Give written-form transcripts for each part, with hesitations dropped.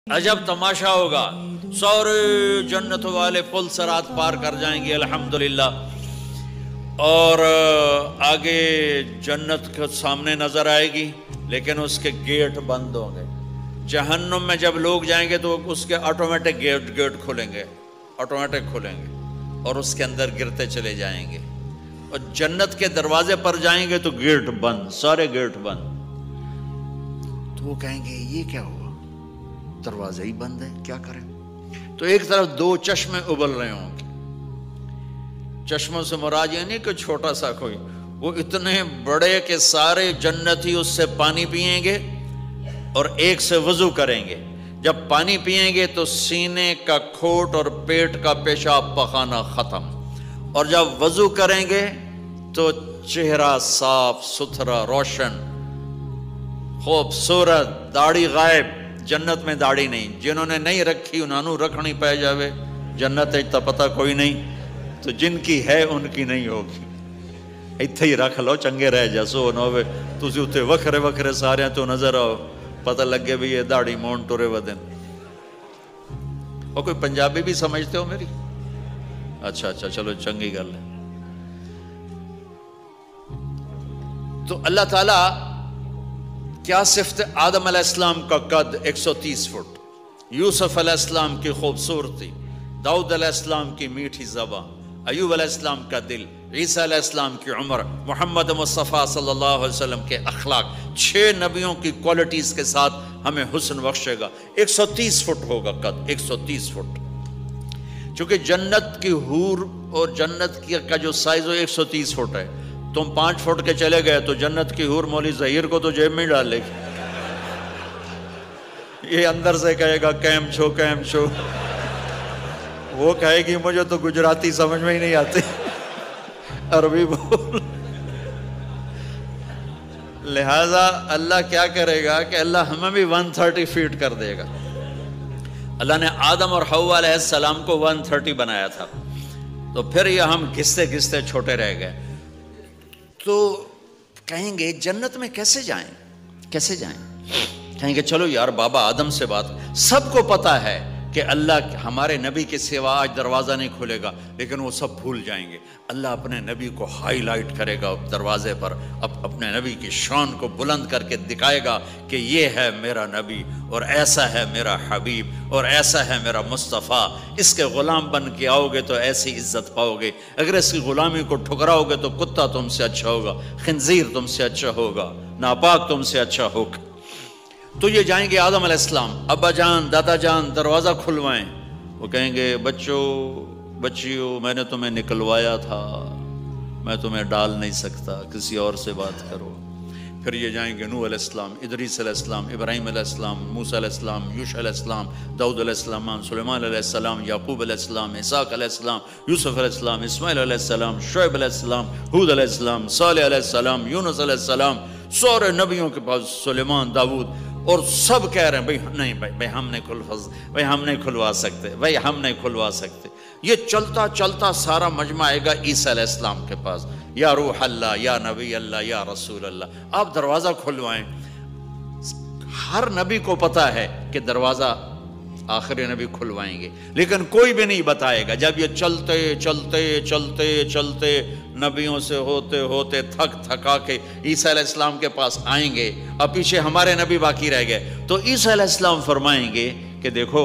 عجب تماشا ہوگا، سارے جنت والے پل صراط پار کر جائیں گے الحمدللہ، اور آگے جنت کے سامنے نظر آئے گی لیکن اس کے گیٹ بند ہوں گے۔ جہنم میں جب لوگ جائیں گے تو اس کے آٹومیٹک گیٹ کھلیں گے، آٹومیٹک کھلیں گے اور اس کے اندر گرتے چلے جائیں گے، اور جنت کے دروازے پر جائیں گے تو گیٹ بند، سارے گیٹ بند۔ تو وہ کہیں گے یہ کیا ہوا، دروازہ ہی بند ہے، کیا کریں؟ تو ایک طرف دو چشمے ابل رہے ہوں گے، چشموں سے مراد یہ نہیں کہ چھوٹا سا کوئی، وہ اتنے بڑے کہ سارے جنتی اس سے پانی پئیں گے اور ایک سے وضو کریں گے۔ جب پانی پئیں گے تو سینے کا کھوٹ اور پیٹ کا پیشاب پخانہ ختم، اور جب وضو کریں گے تو چہرہ صاف ستھرا روشن خوبصورت، داڑھی غائب۔ جنت میں داڑھی نہیں، جنہوں نے نہیں رکھی انہوں نے رکھنی پہ جاوے، جنت تا پتہ کوئی نہیں، تو جن کی ہے ان کی نہیں ہوگی۔ ایتھے ہی رکھ لو چنگے رہ جیسو نہ ہوئے تسی اتنے وکھرے وکھرے سارے تو نظر آؤ، پتہ لگے بھی یہ داڑھی مون ٹورے ودن۔ اور کوئی پنجابی بھی سمجھتے ہو میری؟ اچھا چلو چنگی گل ہے۔ تو اللہ تعالیٰ کیا صفت آدم علیہ السلام کا قد 130 فٹ، یوسف علیہ السلام کی خوبصورتی، داؤد علیہ السلام کی میٹھی زبان، ایوب علیہ السلام کا دل، عیسیٰ علیہ السلام کی عمر، محمد مصطفیٰ صلی اللہ علیہ وسلم کے اخلاق، 6 نبیوں کی کوالٹیز کے ساتھ ہمیں حسن بخشے گا۔ 130 فٹ ہوگا قد، 130 فٹ۔ چونکہ جنت کی حور اور جنت کا جو سائز ہے 130 فٹ ہے، تم 5 فٹ کے چلے گئے تو جنت کی حور مولوی ظہیر کو تو جیب میں ڈال لے گی، یہ اندر سے کہے گا کیم چھو، وہ کہے گی مجھے تو گجراتی سمجھ میں ہی نہیں آتی، عربی بول۔ لہذا اللہ کیا کرے گا کہ اللہ ہمیں بھی 130 فیٹ کر دے گا۔ اللہ نے آدم اور حوا علیہ السلام کو 130 بنایا تھا، تو پھر یہ ہم گھستے گھستے چھوٹے رہ گئے۔ تو کہیں گے جنت میں کیسے جائیں؟ کہیں گے چلو یار بابا آدم سے بات، سب کو پتا ہے کہ اللہ ہمارے نبی کے سوا آج دروازہ نہیں کھلے گا، لیکن وہ سب بھول جائیں گے۔ اللہ اپنے نبی کو ہائی لائٹ کرے گا دروازے پر، اپنے نبی کی شان کو بلند کر کے دکھائے گا کہ یہ ہے میرا نبی، اور ایسا ہے میرا حبیب، اور ایسا ہے میرا مصطفیٰ۔ اس کے غلام بن کے آؤ گے تو ایسی عزت پاؤ گے، اگر اس کی غلامی کو ٹھکراؤ گے تو کتا تم سے اچھا ہوگا، خنزیر تم سے اچھا ہوگا، ناپاک تم سے اچھا ہوگا۔ تو یہ جائیں گے آدم علیہ السلام، ابا جان دادا جان دروازہ کھلوائیں۔ وہ کہیں گے بچیو میں نے تمہیں نکلوایا تھا، میں تمہیں ڈال نہیں سکتا، کسی اور سے بات کرو۔ پھر یہ جائیں گے نوح علیہ السلام، ادریس علیہ السلام، ابراہیم علیہ السلام، موسیٰ علیہ السلام، یوشع علیہ السلام، داؤد علیہ السلام، سلیمان علیہ السلام، یعقوب علیہ السلام، اسحاق علیہ السلام، یوسف علیہ السلام، اسماعیل علیہ السلام، شعیب علیہ السلام، ہود علیہ السلام، صالح علیہ السلام، یونس علیہ السلام، سارے نبیوں کے پاس، سلیمان، داؤد، اور سب کہہ رہے ہیں بھائی ہم نہیں کھلوا سکتے۔ یہ چلتا چلتا سارا مجمع آئے گا عیسیٰ علیہ السلام کے پاس، یا روح اللہ، یا نبی اللہ، یا رسول اللہ، آپ دروازہ کھلوائیں۔ ہر نبی کو پتا ہے کہ دروازہ آخری نبی کھلوائیں گے، لیکن کوئی بھی نہیں بتائے گا۔ جب یہ چلتے نبیوں سے ہوتے تھکا کے عیسیٰ علیہ السلام کے پاس آئیں گے، اب پیچھے ہمارے نبی باقی رہ گئے، تو عیسیٰ علیہ السلام فرمائیں گے کہ دیکھو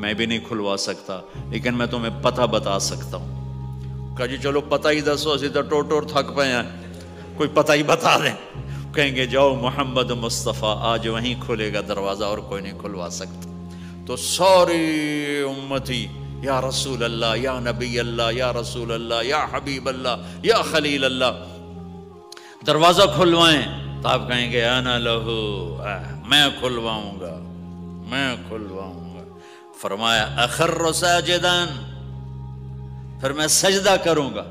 میں بھی نہیں کھلوا سکتا، لیکن میں تمہیں پتہ بتا سکتا ہوں۔ کہا جی چلو پتہ ہی دسو، اسی تو ٹور تھک پے ہیں، کوئی پتہ ہی بتا دیں۔ کہیں گے جاؤ محمد مصطفیٰ، آج وہیں کھلے گا دروازہ اور کوئی نہیں کھلوا سکتا۔ تو ساری امتی یا رسول اللہ، یا نبی اللہ، یا رسول اللہ، یا حبیب اللہ، یا خلیل اللہ، دروازہ کھلوائیں۔ تو آپ کہیں گے انا لہو، میں کھلواؤں گا۔ فرمایا اخر ساجدان، پھر میں سجدہ کروں گا،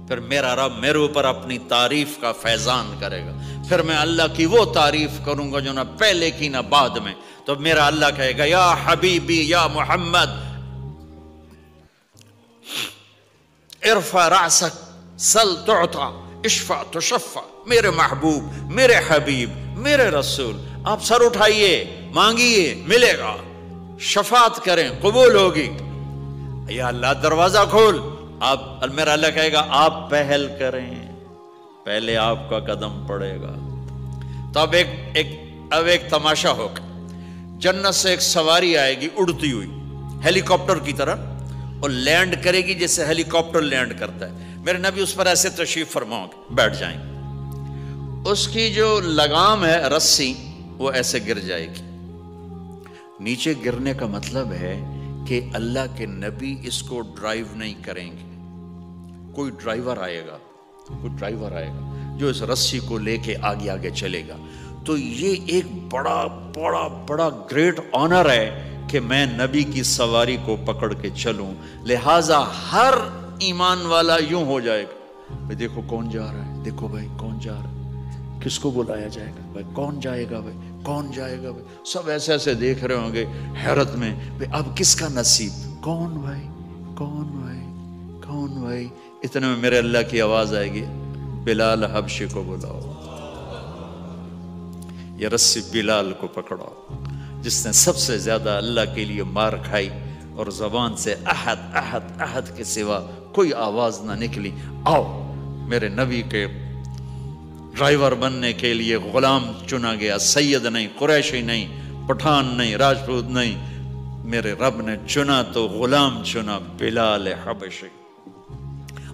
پھر میرا رب میرے اوپر اپنی تعریف کا فیضان کرے گا، پھر میں اللہ کی وہ تعریف کروں گا جو نہ پہلے کی نہ بعد میں۔ تو میرا اللہ کہے گا یا حبیبی یا محمد ارفع رأسک سل تعطا اشفع تشفع، میرے محبوب، میرے حبیب، میرے رسول، آپ سر اٹھائیے، مانگیے، ملے گا۔ شفاعت کریں قبول ہوگی. یا اللہ دروازہ کھول. آپ میرا اللہ کہے گا آپ پہل کریں, پہلے آپ کا قدم پڑے گا. تو اب ایک تماشا ہوگا. جنت سے ایک سواری آئے گی اڑتی ہوئی ہیلی کاپٹر کی طرح, اور لینڈ کرے گی جیسے ہیلی کاپٹر لینڈ کرتا ہے. میرے نبی اس پر ایسے تشریف فرماؤ گے, بیٹھ جائیں گے. اس کی جو لگام ہے رسی وہ ایسے گر جائے گی. نیچے گرنے کا مطلب ہے کہ اللہ کے نبی اس کو ڈرائیو نہیں کریں گے. کوئی ڈرائیور آئے گا جو اس رسی کو لے کے آگے آگے چلے گا. تو یہ ایک بڑا گریٹ آنر ہے کہ میں نبی کی سواری کو پکڑ کے چلوں. لہٰذا ہر ایمان والا یوں ہو جائے گا, بھائی دیکھو کون جا رہا ہے, دیکھو بھائی کون جا رہا ہے, کس کو بلایا جائے گا, بھائی کون جائے گا, بھائی کون جائے گا. بھائی سب ایسے دیکھ رہے ہوں گے حیرت میں, بھائی اب کس کا نصیب, کون بھائی کون بھائی کون بھائی. اتنے میں میرے اللہ کی آواز آئے گی, بلال حبشی کو بلاؤ. یہ رسی بلال کو پکڑاؤ جس نے سب سے زیادہ اللہ کے لیے مار کھائی اور زبان سے احد احد احد کے سوا کوئی آواز نہ نکلی. آؤ میرے نبی کے ڈرائیور بننے کے لیے غلام چنا گیا. سید نہیں, قریشی نہیں, پٹھان نہیں, راجپوت نہیں, میرے رب نے چنا تو غلام چنا, بلال حبشی.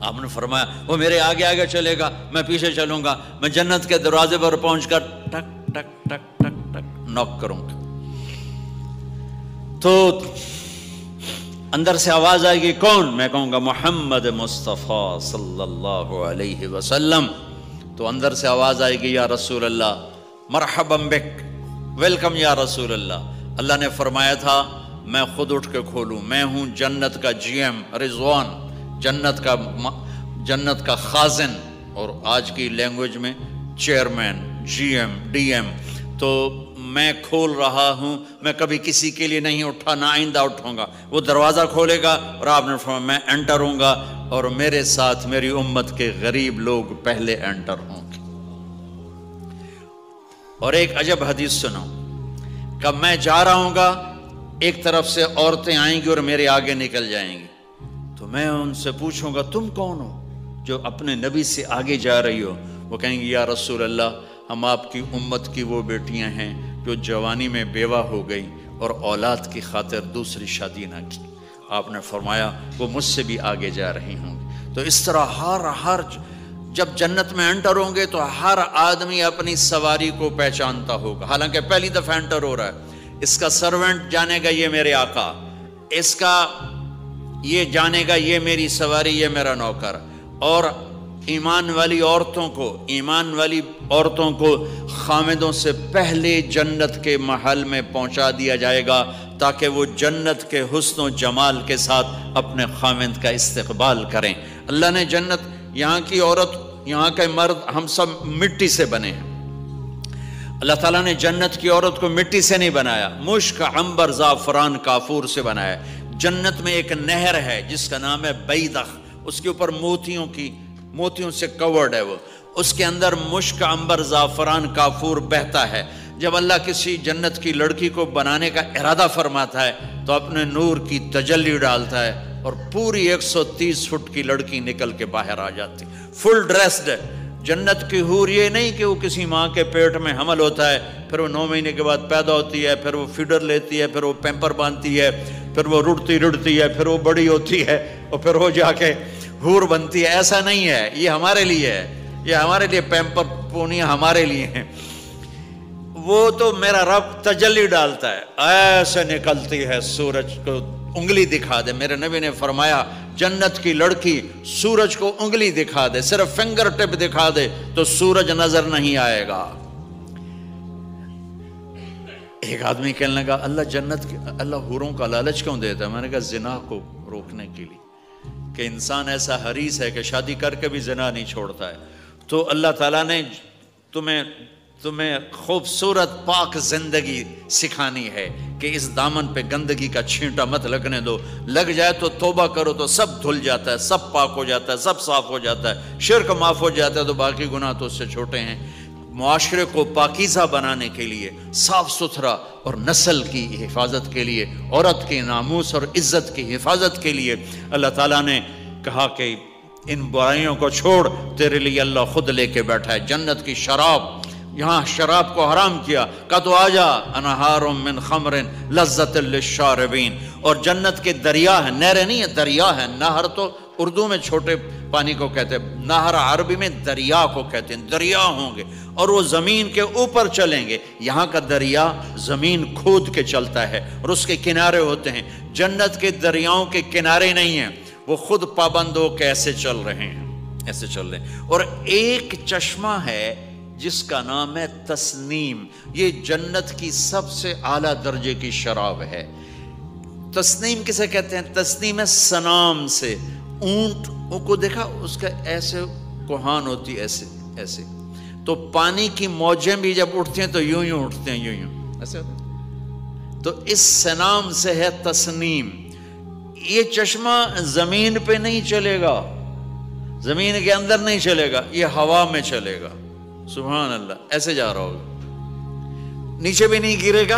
آپ نے فرمایا وہ میرے آگے آگے چلے گا, میں پیچھے چلوں گا. میں جنت کے دروازے پر پہنچ کر ٹک ٹک ٹک ٹک ٹک نوک کروں گا. تو اندر سے آواز آئے گی, کون؟ میں کہوں گا محمد مصطفیٰ صلی اللہ علیہ وسلم. تو اندر سے آواز آئے گی, یا رسول اللہ مرحبا بک, ویلکم یا رسول اللہ. اللہ نے فرمایا تھا میں خود اٹھ کے کھولوں. میں ہوں جنت کا جی ایم رضوان, جنت کا خازن, اور آج کی لینگویج میں chairman, G M, D M. تو میں کھول رہا ہوں, میں کبھی کسی کے لیے نہیں اٹھا, نہ آئندہ اٹھوں گا. وہ دروازہ کھولے گا اور آپ نے فرمایا میں انٹر ہوں گا, اور میرے ساتھ میری امت کے غریب لوگ پہلے انٹر ہوں گے. اور ایک عجب حدیث سنو, کہ میں جا رہا ہوں گا, ایک طرف سے عورتیں آئیں گی اور میرے آگے نکل جائیں گی. تو میں ان سے پوچھوں گا تم کون ہو جو اپنے نبی سے آگے جا رہی ہو؟ وہ کہیں گی یا رسول اللہ ہم آپ کی امت کی وہ بیٹیاں ہیں جو جوانی میں بیوہ ہو گئی اور اولاد کی خاطر دوسری شادی نہ کی. آپ نے فرمایا وہ مجھ سے بھی آگے جا رہی ہوں گی. تو اس طرح ہر جب جنت میں انٹر ہوں گے تو ہر آدمی اپنی سواری کو پہچانتا ہوگا. حالانکہ پہلی دفعہ انٹر ہو رہا ہے, اس کا سرونٹ جانے گا یہ میرے آقا, اس کا یہ جانے گا یہ میری سواری, یہ میرا نوکر. اور ایمان والی عورتوں کو خامدوں سے پہلے جنت کے محل میں پہنچا دیا جائے گا تاکہ وہ جنت کے حسن و جمال کے ساتھ اپنے خامد کا استقبال کریں. اللہ نے جنت, یہاں کی عورت, یہاں کے مرد, ہم سب مٹی سے بنے ہیں. اللہ تعالیٰ نے جنت کی عورت کو مٹی سے نہیں بنایا, مشک, عنبر, زعفران, کافور سے بنایا. جنت میں ایک نہر ہے جس کا نام ہے بیدخ, اس کے اوپر موتیوں سے کورڈ ہے. وہ اس کے اندر مشک, عنبر, زعفران, کافور بہتا ہے. جب اللہ کسی جنت کی لڑکی کو بنانے کا ارادہ فرماتا ہے تو اپنے نور کی تجلی ڈالتا ہے اور پوری 130 فٹ کی لڑکی نکل کے باہر آ جاتی, فل ڈریسڈ. جنت کی حور یہ نہیں کہ وہ کسی ماں کے پیٹ میں حمل ہوتا ہے, پھر وہ 9 مہینے کے بعد پیدا ہوتی ہے, پھر وہ فیڈر لیتی ہے, پھر وہ پیمپر باندھتی ہے, پھر وہ رڑتی ہے, پھر وہ بڑی ہوتی ہے, اور پھر وہ جا کے حور بنتی ہے. ایسا نہیں ہے, یہ ہمارے لیے ہے, یہ ہمارے لیے پیمپر پونیاں ہمارے لیے ہیں. وہ تو میرا رب تجلی ڈالتا ہے, ایسے نکلتی ہے سورج کو انگلی دکھا دے. میرے نبی نے فرمایا جنت کی لڑکی سورج کو انگلی دکھا دے, صرف فنگر ٹپ دکھا دے تو سورج نظر نہیں آئے گا. ایک آدمی کہنے لگا اللہ حوروں کا لالچ کیوں دیتا ہے؟ میں نے کہا زنا کو روکنے کے لیے, کہ انسان ایسا حریص ہے کہ شادی کر کے بھی زنا نہیں چھوڑتا ہے. تو اللہ تعالیٰ نے تمہیں خوبصورت پاک زندگی سکھانی ہے کہ اس دامن پہ گندگی کا چھینٹا مت لگنے دو. لگ جائے تو توبہ کرو تو سب دھل جاتا ہے, سب پاک ہو جاتا ہے, سب صاف ہو جاتا ہے, شرک معاف ہو جاتا ہے, تو باقی گناہ تو اس سے چھوٹے ہیں. معاشرے کو پاکیزہ بنانے کے لیے، صاف ستھرا اور نسل کی حفاظت کے لیے، عورت کے ناموس اور عزت کی حفاظت کے لیے اللہ تعالیٰ نے کہا کہ ان برائیوں کو چھوڑ، تیرے لیے اللہ خود لے کے بیٹھا ہے جنت کی شراب۔ یہاں شراب کو حرام کیا، کہا تو آجا انہار من خمر لذت للشاربین، اور جنت کے دریا ہیں، نہریں نہیں ہے، دریا ہے۔ نہر تو اردو میں چھوٹے پانی کو کہتے ہیں، نہر عربی میں دریا کو کہتے ہیں، دریا ہوں گے اور وہ زمین کے اوپر چلیں گے۔ یہاں کا دریا زمین کھود کے چلتا ہے اور اس کے کنارے ہوتے ہیں۔ جنت کے دریاؤں کے کنارے نہیں ہیں، وہ خود پابند ہو کے ایسے چل رہے ہیں، ایسے چل رہے ہیں۔ اور ایک چشمہ ہے جس کا نام ہے تسنیم، یہ جنت کی سب سے اعلیٰ درجے کی شراب ہے۔ تسنیم کسے کہتے ہیں؟ تسنیم ہے سنام سے، اونٹ کو دیکھا اس کا ایسے کوہان ہوتی ایسے ایسے، تو پانی کی موجیں بھی جب اٹھتی ہیں تو یوں یوں اٹھتے ہیں، یوں یوں ایسے ہوتے ہیں۔ تو اس سنام سے ہے تسنیم۔ یہ چشمہ زمین پہ نہیں چلے گا، زمین کے اندر نہیں چلے گا، یہ ہوا میں چلے گا۔ سبحان اللہ، ایسے جا رہا ہوگا، نیچے بھی نہیں گرے گا،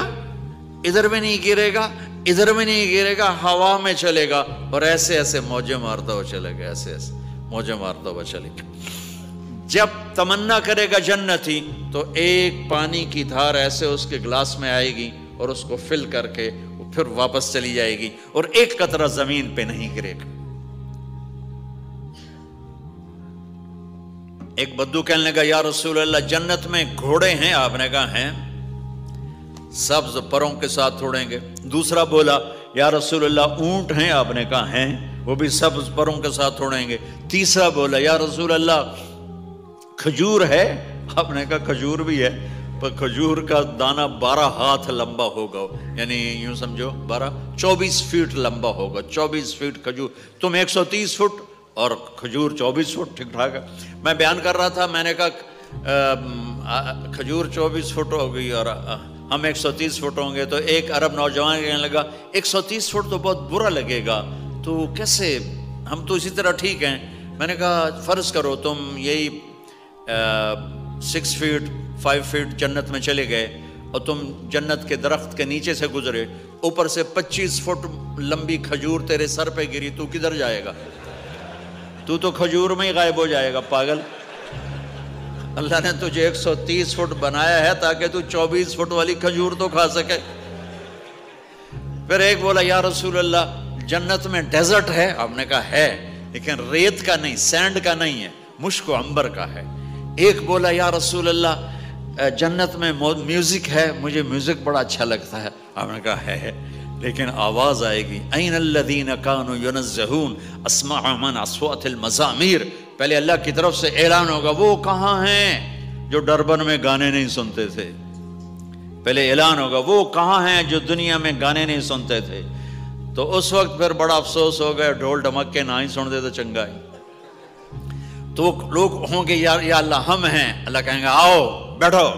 ادھر بھی نہیں گرے گا، ادھر بھی نہیں گرے گا، ہوا میں چلے گا اور ایسے ایسے موجیں مارتا ہوا چلے گا، ایسے ایسے موجیں مارتا ہوا چلے گا۔ جب تمنا کرے گا جنتی تو ایک پانی کی دھار ایسے اس کے گلاس میں آئے گی اور اس کو فل کر کے وہ پھر واپس چلی جائے گی اور ایک قطرہ زمین پہ نہیں گرے گا۔ ایک بدو کہنے لگا یا رسول اللہ جنت میں گھوڑے ہیں؟ آپ نے کہا ہیں، سبز پروں کے ساتھ اڑیں گے۔ دوسرا بولا یا رسول اللہ اونٹ ہیں؟ آپ نے کہا ہیں، وہ بھی سبز پروں کے ساتھ اڑیں گے۔ تیسرا بولا یا رسول اللہ کھجور ہے؟ آپ نے کہا کھجور بھی ہے، پر کھجور کا دانہ 12 ہاتھ لمبا ہوگا، یعنی یوں سمجھو 24 فٹ لمبا ہوگا، 24 فٹ کھجور، تم 130 فٹ اور کھجور 24 فٹ، ٹھیک ٹھاک ہے۔ میں بیان کر رہا تھا، میں نے کہا کھجور 24 فٹ ہوگی اور ہم 130 فٹ ہوں گے، تو ایک عرب نوجوان کہنے لگا 130 فٹ تو بہت برا لگے گا، تو کیسے، ہم تو اسی طرح ٹھیک ہیں۔ میں نے کہا فرض کرو تم یہی 6 فٹ 5 فٹ جنت میں چلے گئے اور تم جنت کے درخت کے نیچے سے گزرے، اوپر سے 25 فٹ لمبی کھجور تیرے سر پہ گری، تو کدھر جائے گا؟ تو کھجور میں ہی غائب ہو جائے گا، پاگل۔ اللہ نے تجھے 130 فٹ بنایا ہے تاکہ تو 24 فٹ والی کھجور تو کھا سکے۔ پھر ایک بولا یا رسول اللہ جنت میں ڈیزرٹ ہے؟ آپ نے کہا ہے، لیکن ریت کا نہیں، سینڈ کا نہیں ہے، مشک و عنبر کا ہے۔ ایک بولا یا رسول اللہ جنت میں میوزک ہے؟ مجھے میوزک بڑا اچھا لگتا ہے۔ آپ نے کہا ہے، لیکن آواز آئے گی این الذین کانوا ینزہون اسمع من اصوات المزامیر، پہلے اللہ کی طرف سے اعلان ہوگا وہ کہاں ہیں جو ڈربن میں گانے نہیں سنتے تھے، پہلے اعلان ہوگا وہ کہاں ہیں جو دنیا میں گانے نہیں سنتے تھے۔ تو اس وقت پھر بڑا افسوس ہو گیا، ڈھول ڈھمکے نہ ہی سن دے تو چنگا ہی۔ تو لوگ ہوں گے یا اللہ ہم ہیں، اللہ کہیں گا آؤ بیٹھو،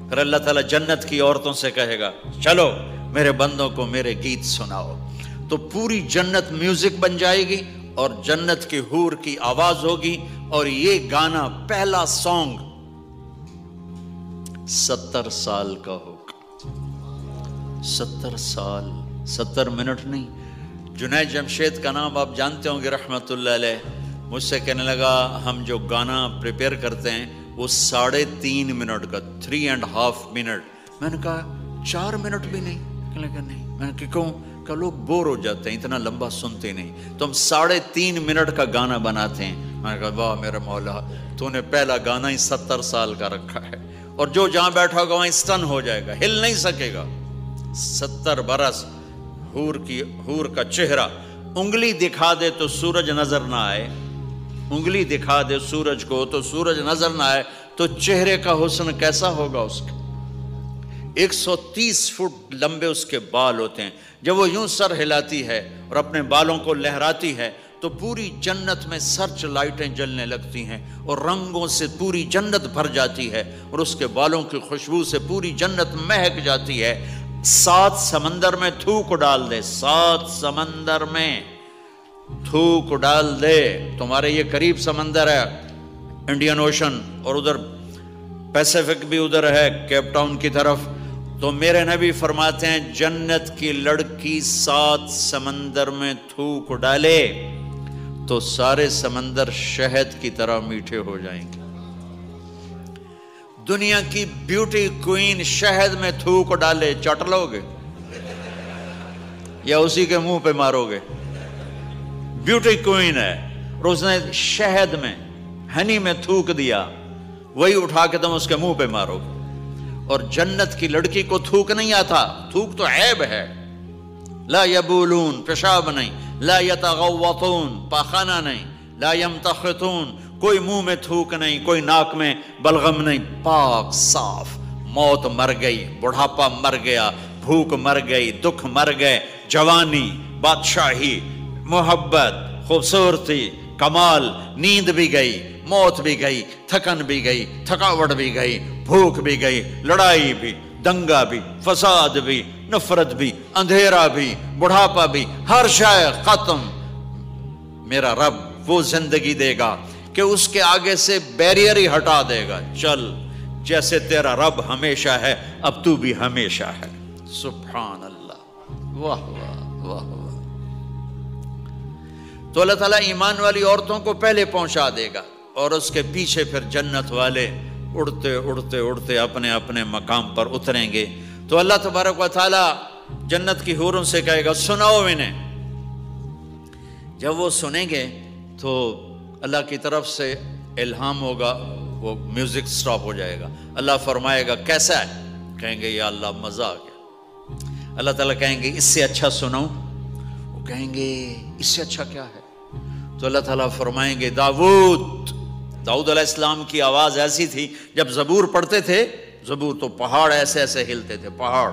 پھر اللہ تعالیٰ جنت کی عورتوں سے کہے گا چلو میرے بندوں کو میرے گیت سناؤ، تو پوری جنت میوزک بن جائے گی اور جنت کی حور کی آواز ہوگی، اور یہ گانا پہلا سانگ 70 سال کا ہوگا۔ 70 سال، 70 منٹ نہیں۔ جنید جمشید کا نام آپ جانتے ہوں گے رحمت اللہ علیہ، مجھ سے کہنے لگا ہم جو گانا پریپیئر کرتے ہیں وہ 3.5 منٹ کا، 3.5 منٹ۔ میں نے کہا 4 منٹ بھی نہیں؟ کہنے لگا نہیں۔ میں نے کہا کیوں؟ کہ لوگ بور ہو جاتے ہیں، اتنا لمبا سنتے نہیں، تو ہم 3.5 منٹ کا گانا بناتے ہیں۔ میں نے کہا واہ میرا مولا، تو نے پہلا گانا ہی 70 سال کا رکھا ہے، اور جو جہاں بیٹھا ہوگا وہیں اسٹن ہو جائے گا، ہل نہیں سکے گا۔ 70 برس حور کا چہرہ، انگلی دکھا دے تو سورج نظر نہ آئے، انگلی دکھا دے سورج کو تو سورج نظر نہ آئے، تو چہرے کا حسن کیسا ہوگا اس کا؟ 130 فٹ لمبے اس کے بال ہوتے ہیں، جب وہ یوں سر ہلاتی ہے اور اپنے بالوں کو لہراتی ہے تو پوری جنت میں سرچ لائٹیں جلنے لگتی ہیں اور رنگوں سے پوری جنت بھر جاتی ہے، اور اس کے بالوں کی خوشبو سے پوری جنت مہک جاتی ہے۔ 7 سمندر میں تھوک ڈال دے، 7 سمندر میں تھوک ڈال دے، تمہارے یہ قریب سمندر ہے انڈین اوشن، اور ادھر پیسیفک بھی ادھر ہے کیپ ٹاؤن کی طرف، تو میرے نبی فرماتے ہیں جنت کی لڑکی 7 سمندر میں تھوک ڈالے تو سارے سمندر شہد کی طرح میٹھے ہو جائیں گے۔ دنیا کی بیوٹی کوئین شہد میں تھوک ڈالے، چٹ لو گے یا اسی کے منہ پہ مارو گے؟ بیوٹی کوئین ہے اور اس نے شہد میں ہنی میں تھوک دیا، وہی اٹھا کے تم اس کے منہ پہ مارو گے۔ اور جنت کی لڑکی کو تھوک نہیں آتا، تھوک تو عیب ہے، لا یبولون پیشاب نہیں، لا یتغوطون پاخانہ نہیں، لا یمتخطون کوئی منہ میں تھوک نہیں، کوئی ناک میں بلغم نہیں، پاک صاف۔ موت مر گئی، بڑھاپا مر گیا، بھوک مر گئی، دکھ مر گئے، جوانی، بادشاہی، محبت، خوبصورتی، کمال، نیند بھی گئی، موت بھی گئی، تھکن بھی گئی، تھکاوٹ بھی گئی، بھوک بھی گئی، لڑائی بھی، دنگا بھی، فساد بھی، نفرت بھی، اندھیرا بھی، بڑھاپا بھی، ہر شے ختم۔ میرا رب وہ زندگی دے گا کہ اس کے آگے سے بیریئر ہی ہٹا دے گا، چل جیسے تیرا رب ہمیشہ ہے اب تو بھی ہمیشہ ہے۔ سبحان اللہ، واہ واہ واہ واہ۔ تو اللہ تعالیٰ ایمان والی عورتوں کو پہلے پہنچا دے گا اور اس کے پیچھے پھر جنت والے اڑتے اڑتے اڑتے اپنے اپنے مقام پر اتریں گے۔ تو اللہ تبارک و تعالیٰ جنت کی حوروں سے کہے گا سناؤ انہیں۔ جب وہ سنیں گے تو اللہ کی طرف سے الہام ہوگا، وہ میوزک سٹاپ ہو جائے گا، اللہ فرمائے گا کیسا ہے؟ کہیں گے یا اللہ مزہ آ گیا۔ اللہ تعالیٰ کہیں گے اس سے اچھا سناؤں؟ وہ کہیں گے اس سے اچھا کیا ہے؟ تو اللہ تعالیٰ فرمائیں گے داؤد علیہ السلام کی آواز ایسی تھی، جب زبور پڑھتے تھے، زبور تو پہاڑ ایسے ایسے ہلتے تھے، پہاڑ۔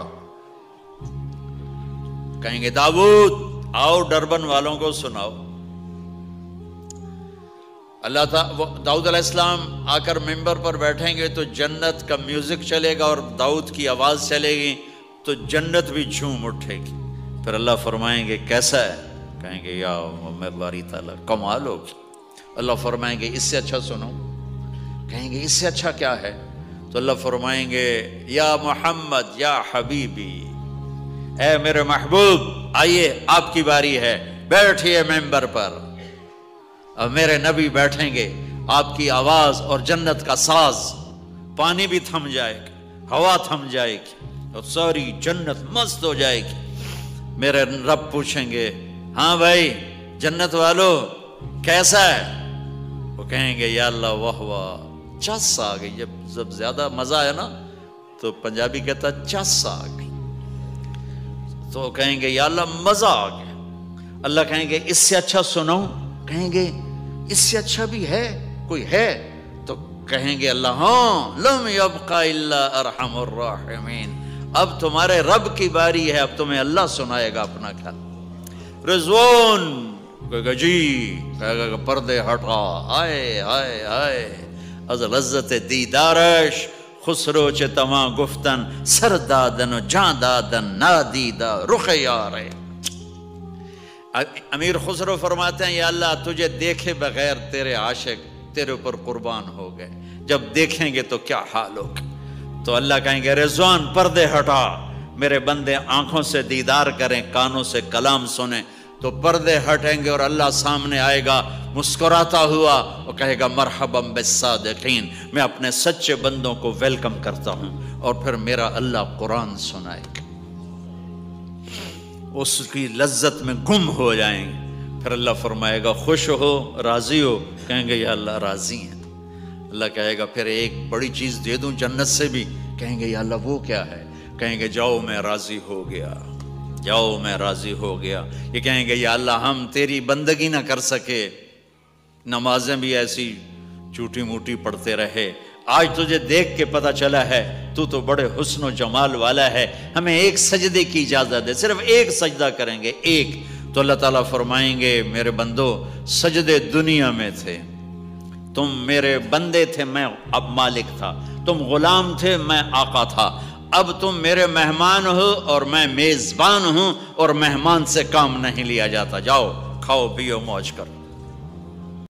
کہیں گے داؤد آؤ ڈربن والوں کو سناؤ۔ اللہ تعالیٰ داؤد علیہ السلام آ کر ممبر پر بیٹھیں گے تو جنت کا میوزک چلے گا اور داؤد کی آواز چلے گی تو جنت بھی جھوم اٹھے گی۔ پھر اللہ فرمائیں گے کیسا ہے؟ کہیں گے یا باری تعالیٰ کمال ہوگی۔ اللہ فرمائیں گے اس سے اچھا سنو؟ کہیں گے اس سے اچھا کیا ہے؟ تو اللہ فرمائیں گے یا محمد یا حبیبی، اے میرے محبوب آئیے آپ کی باری ہے، بیٹھیے ممبر پر۔ اب میرے نبی بیٹھیں گے، آپ کی آواز اور جنت کا ساز، پانی بھی تھم جائے گا، ہوا تھم جائے گی اور ساری جنت مست ہو جائے گی۔ میرے رب پوچھیں گے ہاں بھائی جنت والو کیسا ہے؟ وہ کہیں گے یا اللہ واہ واہ، چس آ گئی۔ جب زیادہ مزہ ہے نا تو پنجابی کہتا ہے چس آ گئی، تو کہیں گے یا اللہ مزہ آ گیا۔ اللہ کہیں گے اس سے اچھا سناؤں؟ کہیں گے اس سے اچھا بھی ہے، کوئی ہے؟ تو کہیں گے اللہ ہاں لم یبقى الا ارحم الراحمین، اب تمہارے رب کی باری ہے، اب تمہیں اللہ سنائے گا اپنا خیال۔ رضوان کہے گا جی، کہے گا پردے ہٹا، آئے آئے آئے از لذت دیدارش خسرو چه تما گفتن سر دادن و جان دادن نادیدہ رخ یارے۔ امیر خسرو فرماتے ہیں یا اللہ تجھے دیکھے بغیر تیرے عاشق تیرے اوپر قربان ہو گئے، جب دیکھیں گے تو کیا حال ہوگا؟ تو اللہ کہیں گے رضوان پردے ہٹا، میرے بندے آنکھوں سے دیدار کریں، کانوں سے کلام سنیں، تو پردے ہٹیں گے اور اللہ سامنے آئے گا مسکراتا ہوا اور کہے گا مرحبا بالصادقین، میں اپنے سچے بندوں کو ویلکم کرتا ہوں۔ اور پھر میرا اللہ قرآن سنائے گا، اس کی لذت میں گم ہو جائیں گے۔ پھر اللہ فرمائے گا خوش ہو، راضی ہو؟ کہیں گے یا اللہ راضی ہیں۔ اللہ کہے گا پھر ایک بڑی چیز دے دوں جنت سے بھی؟ کہیں گے یا اللہ وہ کیا ہے؟ کہیں گے جاؤ میں راضی ہو گیا، جاؤ میں راضی ہو گیا۔ یہ کہیں گے یا اللہ ہم تیری بندگی نہ کر سکے، نمازیں بھی ایسی چوٹی موٹی پڑھتے رہے، آج تجھے دیکھ کے پتہ چلا ہے تو بڑے حسن و جمال والا ہے، ہمیں ایک سجدے کی اجازت دے، صرف ایک سجدہ کریں گے، ایک۔ تو اللہ تعالیٰ فرمائیں گے میرے بندو سجدے دنیا میں تھے، تم میرے بندے تھے، میں اب مالک تھا، تم غلام تھے، میں آقا تھا، اب تم میرے مہمان ہو اور میں میزبان ہوں، اور مہمان سے کام نہیں لیا جاتا، جاؤ کھاؤ پیو موج کرو۔